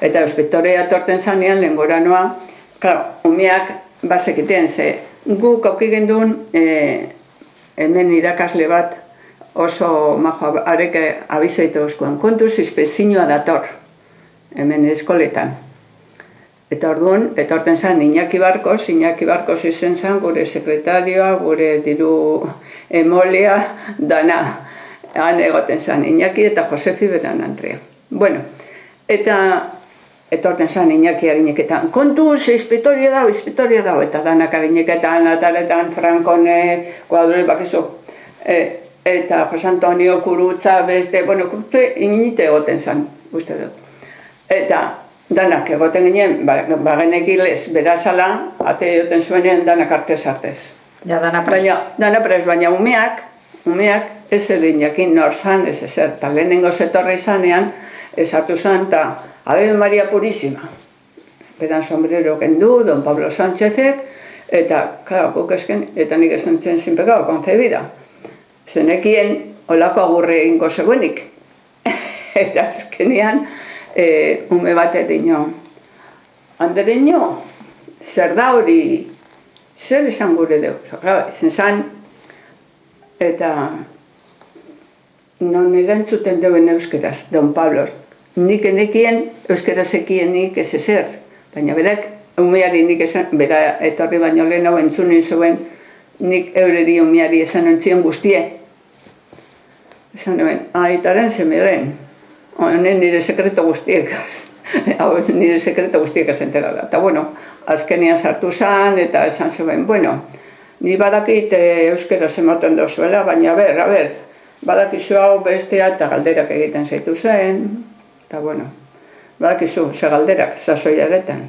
Eta ospitorea etorten zanean, lehen gora noa, umeak bazekiten, ze guk auki gendun, hemen irakasle bat oso majo areke abizoitu euskuen, kontuz izpezinua dator, hemen eskoletan. Eta orduan, etorten zen Iñaki Barkos izen zen gure sekretarioa, gure diru emolea, dana. Han egoten zen Iñaki eta Josefi beran Andrea. Bueno, eta etorten zen Iñaki harineketan, kontuz, inspektoria dago, eta danak harineketan, ataretan, Frankone, Kuadure bakizu, eta Jose Antonio, Kurutza, beste, Kurutze inite egoten zen, uste dut. Eta danak egoten ginen, bagenek hilez, berazala, ate joten zuenean danak artez. Ja, dana prest. Dana prest, baina umeak ez edin jakin nor zan, ez ezer, eta lehenengo zetorra izanean, ez hartu zan, eta Ave Maria Purísima. Beran sombrero kendu, Don Pablo Sánchezek, eta, klaro, guk esken, eta nik esan zen zinpekao, konzebida. Zenekien, olako agurre ingo zegoenik. Eta azkenean, ume batek dino, Andereño, zer da hori, zer esan gure deu? Zen zan, eta non erantzuten deuen euskeraz, Don Pablo. Nik enekien, euskaraz ekienik ez ezer, baina berak, umeari nik esan, bera etorri baino lehen hau entzunin zuen, nik eureri umeari esan ontzien guztie. Esan duen, aitaren semeren, honen nire sekreto guztiek, nire sekreto guztiek esentera da. Eta bueno, azkenean sartu zan, eta esan zuen, bueno, ni badakit euskaraz ematen dozuela, baina ber, badakizu hau bestea eta galderak egiten zaitu zen, eta bueno, badakizu, ze galderak, sasoiaretan.